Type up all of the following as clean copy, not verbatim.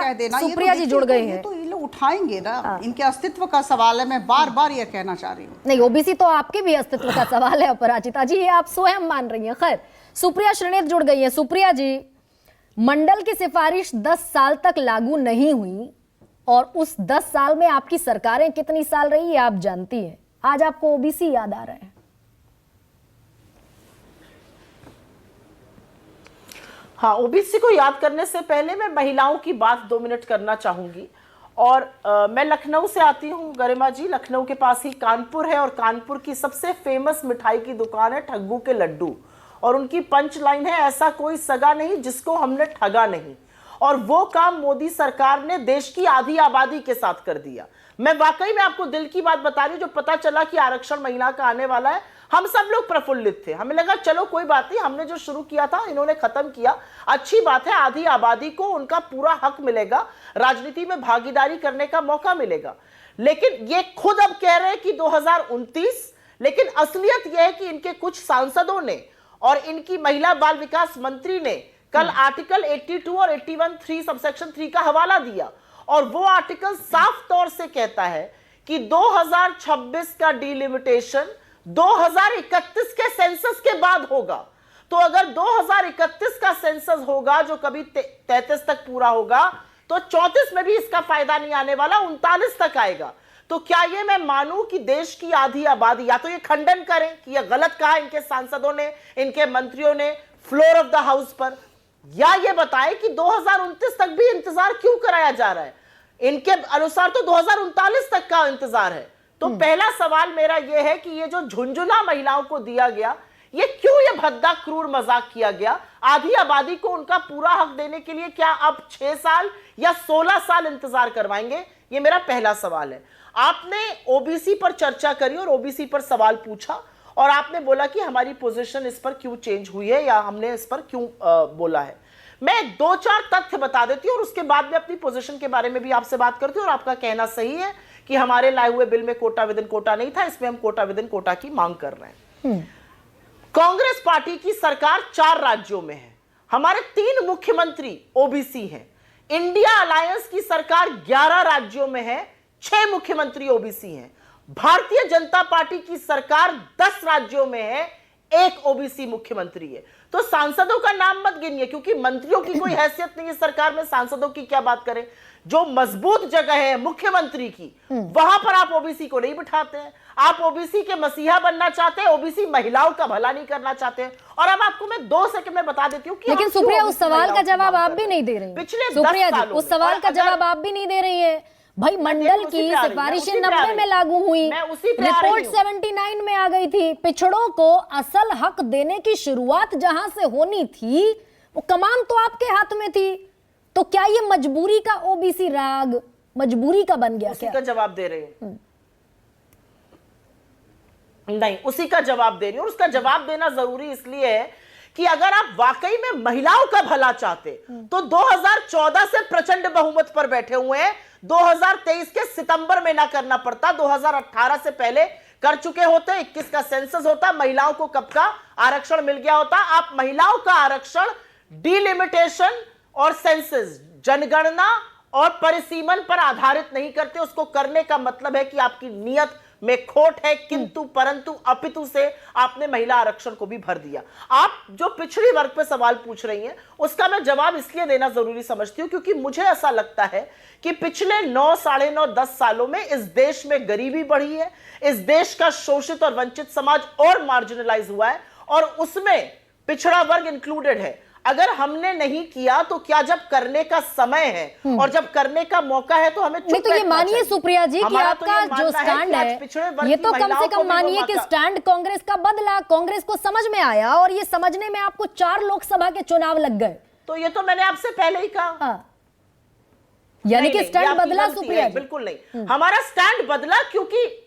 कह देना, सुप्रिया जी जुड़ गए हैं तो ये लोग उठाएंगे ना, इनके अस्तित्व का सवाल है। मैं बार बार ये कहना चाह रही हूँ। नहीं, ओबीसी तो आपके भी अस्तित्व का सवाल है अपराजिता जी, ये आप स्वयं मान रही हैं। खैर, सुप्रिया श्रीनेत जुड़ गई है। सुप्रिया जी, मंडल की सिफारिश 10 साल तक लागू नहीं हुई और उस 10 साल में आपकी सरकारें कितनी साल रही, आप जानती हैं। आज आपको ओबीसी याद आ रहे हैं। हाँ, ओबीसी को याद करने से पहले मैं महिलाओं की बात 2 मिनट करना चाहूंगी। और मैं लखनऊ से आती हूँ गरिमा जी। लखनऊ के पास ही कानपुर है और कानपुर की सबसे फेमस मिठाई की दुकान है ठग्गू के लड्डू। और उनकी पंच लाइन है, ऐसा कोई सगा नहीं जिसको हमने ठगा नहीं। और वो काम मोदी सरकार ने देश की आधी आबादी के साथ कर दिया। मैं वाकई में आपको दिल की बात बता रही हूँ। जो पता चला कि आरक्षण महिला का आने वाला है, हम सब लोग प्रफुल्लित थे। हमें लगा चलो कोई बात नहीं, हमने जो शुरू किया था इन्होंने खत्म किया, अच्छी बात है। आधी आबादी को उनका पूरा हक मिलेगा, राजनीति में भागीदारी करने का मौका मिलेगा। लेकिन ये खुद अब कह रहे हैं कि 2029, लेकिन असलियत यह है कि इनके कुछ सांसदों ने और इनकी महिला बाल विकास मंत्री ने कल आर्टिकल 82 और 81(3) सबसेक्शन 3 का हवाला दिया। और वो आर्टिकल साफ तौर से कहता है कि 2026 का डिलिमिटेशन 2031 के सेंसस के बाद होगा। तो अगर 2031 का सेंसस होगा जो कभी 33 तक पूरा होगा, तो 34 में भी इसका फायदा नहीं आने वाला, 39 तक आएगा। तो क्या ये मैं मानूं कि देश की आधी आबादी, या तो ये खंडन करें कि ये गलत कहा इनके सांसदों ने, इनके मंत्रियों ने फ्लोर ऑफ द हाउस पर, या ये बताएं कि 2029 तक भी इंतजार क्यों कराया जा रहा है। इनके अनुसार तो 2039 तक का इंतजार है। तो पहला सवाल मेरा यह है कि ये जो झुंझुना महिलाओं को दिया गया, ये क्यों ये भद्दा क्रूर मजाक किया गया। आधी आबादी को उनका पूरा हक देने के लिए क्या अब 6 साल या 16 साल इंतजार करवाएंगे, ये मेरा पहला सवाल है। आपने ओबीसी पर चर्चा करी और ओबीसी पर सवाल पूछा और आपने बोला कि हमारी पोजीशन इस पर क्यों चेंज हुई है या हमने इस पर क्यों बोला है। मैं 2-4 तथ्य बता देती हूँ और उसके बाद में अपनी पोजीशन के बारे में भी आपसे बात करती हूँ। और आपका कहना सही है कि हमारे लाए हुए बिल में कोटा विद इन कोटा नहीं था, इसमें हम कोटा विद इन कोटा की मांग कर रहे हैं। कांग्रेस पार्टी की सरकार 4 राज्यों में है, हमारे 3 मुख्यमंत्री ओबीसी हैं। इंडिया अलायंस की सरकार 11 राज्यों में है, 6 मुख्यमंत्री ओबीसी हैं। भारतीय जनता पार्टी की सरकार 10 राज्यों में है, 1 ओबीसी मुख्यमंत्री है। तो सांसदों का नाम मत गिनिए, क्योंकि मंत्रियों की कोई हैसियत नहीं है सरकार में, सांसदों की क्या बात करें। जो मजबूत जगह है मुख्यमंत्री की, वहां पर आप ओबीसी को नहीं बिठाते हैं। आप ओबीसी के मसीहा बनना चाहते हैं, ओबीसी महिलाओं का भला नहीं करना चाहते हैं। और अब आपको मैं 2 सेकंड में बता देती हूँ कि लेकिन सुप्रिया, उस सवाल का जवाब आप भी नहीं दे रही हैं। पिछले सुप्रिया जी, उस सवाल का जवाब आप भी नहीं दे रही है। भाई, मंडल की सिफारिशें 90 में लागू हुई, रिपोर्ट 79 में आ गई थी। पिछड़ों को असल हक देने की शुरुआत जहां से होनी थी, वो कमान तो आपके हाथ में थी। तो क्या ये मजबूरी का ओबीसी राग मजबूरी का बन गया? उसी का जवाब दे रहे हैं। नहीं, उसी का जवाब दे रही हूं। और उसका जवाब देना जरूरी इसलिए है कि अगर आप वाकई में महिलाओं का भला चाहते तो 2014 से प्रचंड बहुमत पर बैठे हुए हैं। 2023 के सितंबर में ना करना पड़ता, 2018 से पहले कर चुके होते। 21 का सेंसस होता, महिलाओं को कब का आरक्षण मिल गया होता। आप महिलाओं का आरक्षण डिलिमिटेशन और सेंसस, जनगणना और परिसीमन पर आधारित नहीं करते। उसको करने का मतलब है कि आपकी नीयत में खोट है, किंतु परंतु अपितु से आपने महिला आरक्षण को भी भर दिया। आप जो पिछड़ी वर्ग पे सवाल पूछ रही हैं, उसका मैं जवाब इसलिए देना जरूरी समझती हूं क्योंकि मुझे ऐसा लगता है कि पिछले 9, साढ़े 9, 10 सालों में इस देश में गरीबी बढ़ी है। इस देश का शोषित और वंचित समाज और मार्जिनलाइज हुआ है और उसमें पिछड़ा वर्ग इंक्लूडेड है। अगर हमने नहीं किया तो क्या जब करने का समय है और जब करने का मौका है तो हमें नहीं। तो ये मानिए सुप्रिया जी कि आपका जो स्टैंड है, ये तो कम से कम मानिए कि स्टैंड कांग्रेस का बदला, कांग्रेस को समझ में आया और ये समझने में आपको 4 लोकसभा के चुनाव लग गए। तो ये तो मैंने आपसे पहले ही कहा। हाँ। यानी कि स्टैंड बदला सुप्रिया जी? बिल्कुल नहीं, हमारा स्टैंड बदला क्योंकि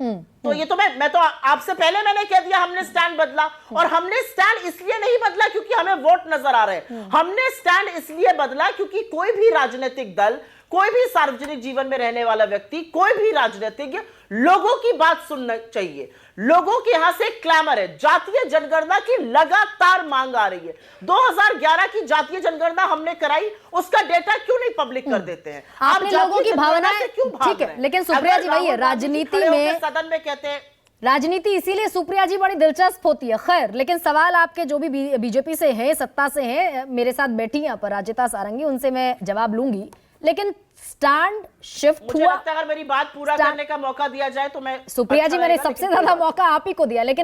तो ये तो मैं तो आपसे पहले मैंने कह दिया हमने स्टैंड बदला। और हमने स्टैंड इसलिए नहीं बदला क्योंकि हमें वोट नजर आ रहे हैं। हमने स्टैंड इसलिए बदला क्योंकि कोई भी राजनीतिक दल, कोई भी सार्वजनिक जीवन में रहने वाला व्यक्ति, कोई भी राजनीतिज्ञ लोगों की बात सुनना चाहिए। लोगों के यहां से क्लैमर है, जातीय जनगणना की लगातार मांग आ रही है। 2011 की जातीय जनगणना हमने कराई, उसका डेटा क्यों नहीं पब्लिश पब्लिक कर देते हैं। आपने लोगों की भावनाएं, ठीक है, लेकिन सुप्रिया जी वही है, राजनीति में सदन में कहते हैं, राजनीति इसीलिए सुप्रिया जी बड़ी दिलचस्प होती है। खैर, लेकिन सवाल आपके जो भी बीजेपी से हैं, सत्ता से हैं, मेरे साथ बैठी हैं अपराजिता सारंगी, उनसे मैं जवाब लूंगी, लेकिन स्टैंड शिफ्ट मुझे हुआ। लगता है अगर मेरी बात पूरा करने का मौका दिया जाए तो मैं, सुप्रिया जी, मैंने सबसे ज्यादा मौका आप ही को दिया, लेकिन